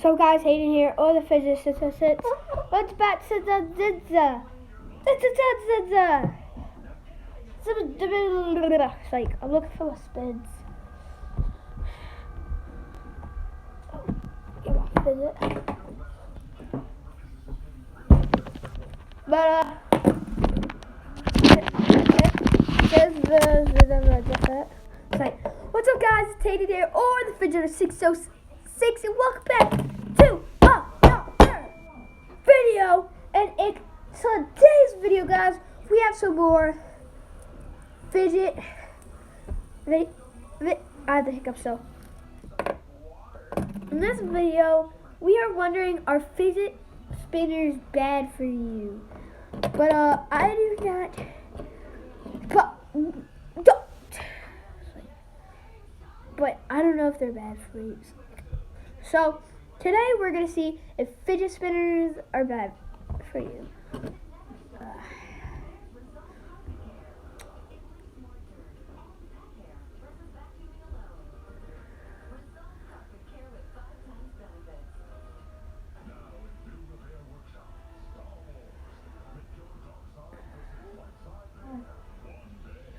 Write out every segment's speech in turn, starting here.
So guys, Hayden here, or the Fidget sits. Let's back to the It's like, I'm looking for the spins. Get off Fidget. But, it's like, what's up guys, it's Hayden here, or the Fidget 606, and welcome back to another video. And so today's video, guys, we have some more Fidget. I have the hiccup, so in this video, we are wondering, are fidget spinners bad for you? But I do not. But I don't know if they're bad for you. So today we're gonna see if fidget spinners are bad for you.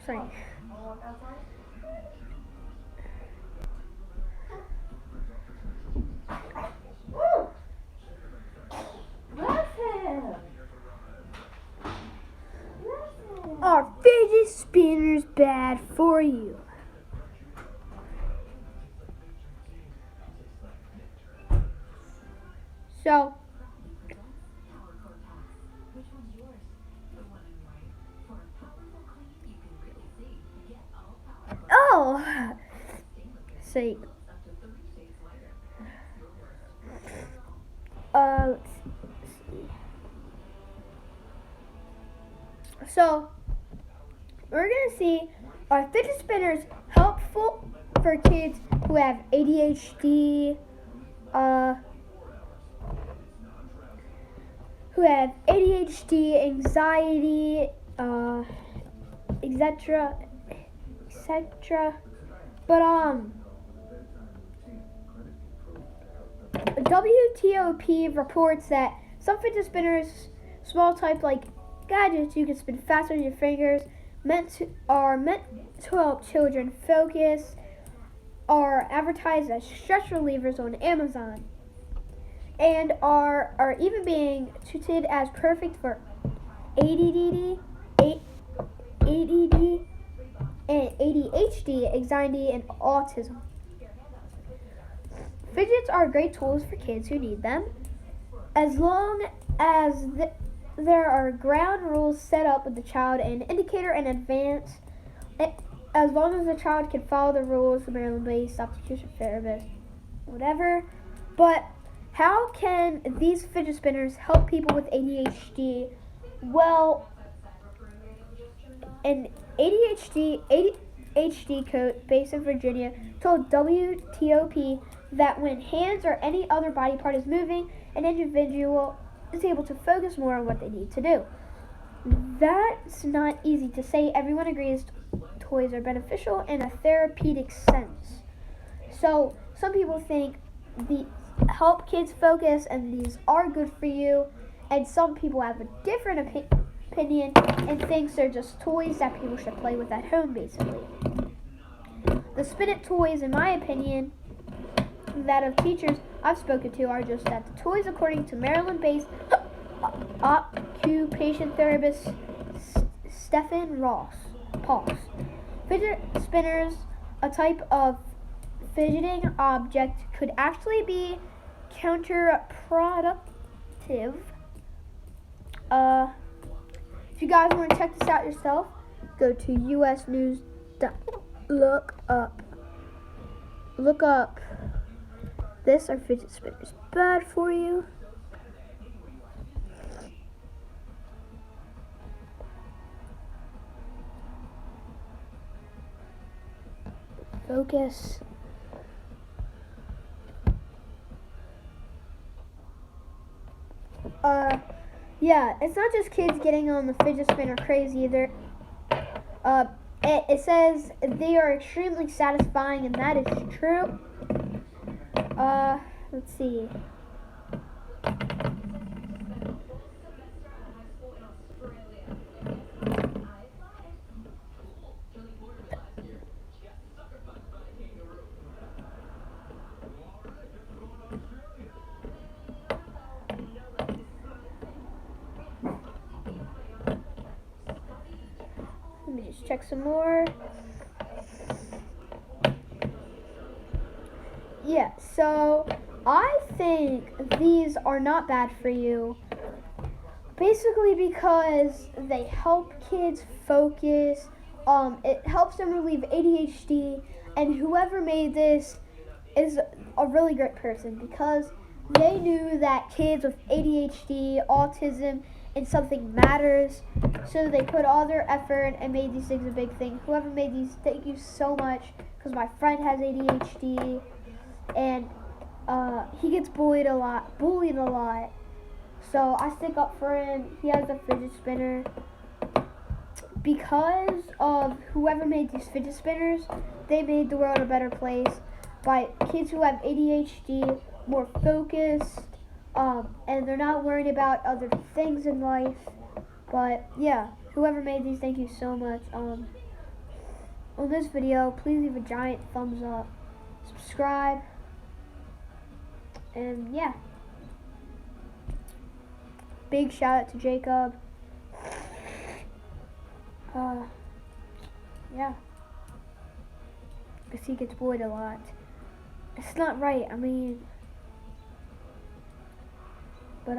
Sorry. Are fidget spinners bad for you? So, see. Let's see. So, we're gonna see, are fidget spinners helpful for kids who have ADHD, anxiety, etc., etc. But WTOP reports that some fidget spinners, small type like gadgets you can spin faster with your fingers, are meant to help children focus, are advertised as stress relievers on Amazon, and are even being touted as perfect for ADD, and ADHD, anxiety, and autism. Fidgets are great tools for kids who need them, as long as there are ground rules set up with the child, an indicator in advance. As long as the child can follow the rules, the Maryland-based substitution therapist, whatever. But how can these fidget spinners help people with ADHD? Well, an ADHD coach based in Virginia told WTOP that when hands or any other body part is moving, an individual is able to focus more on what they need to do. That's not easy to say. Everyone agrees toys are beneficial in a therapeutic sense. So some people think the help kids focus and these are good for you, and some people have a different opinion and thinks they're just toys that people should play with at home, basically. The Spin It toys, in my opinion, that of teachers I've spoken to, are just that the toys, according to Maryland-based occupation therapist Stephen Ross. Fidget spinners, a type of fidgeting object, could actually be counterproductive. If you guys want to check this out yourself, go to US News. Look up. This, are fidget spinners bad for you? Focus. Yeah, it's not just kids getting on the fidget spinner craze either. It says they are extremely satisfying, and that is true. Let's see. Let me just check some more. Yeah, so I think these are not bad for you. Basically because they help kids focus. It helps them relieve ADHD, and whoever made this is a really great person because they knew that kids with ADHD, autism, and something matters. So they put all their effort and made these things a big thing. Whoever made these, thank you so much, because my friend has ADHD, and he gets bullied a lot. So I stick up for him. He has a fidget spinner. Because of whoever made these fidget spinners, they made the world a better place by kids who have ADHD more focused, and they're not worried about other things in life. But yeah, whoever made these, thank you so much. On this video, please leave a giant thumbs up, subscribe, and yeah. Big shout out to Jacob. Yeah. Because he gets bullied a lot. It's not right, I mean. But,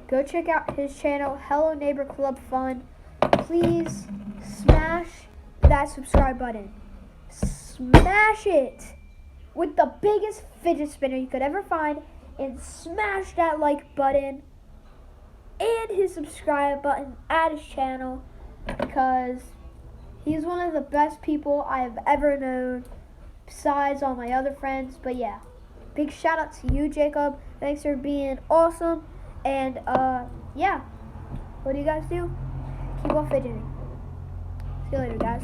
go check out his channel, Hello Neighbor Club Fun. Please smash that subscribe button. Smash it with the biggest fidget spinner you could ever find. And smash that like button and his subscribe button at his channel, because he's one of the best people I have ever known besides all my other friends. But yeah, big shout out to you, Jacob. Thanks for being awesome. And yeah, what do you guys do? Keep on fidgeting. See you later, guys.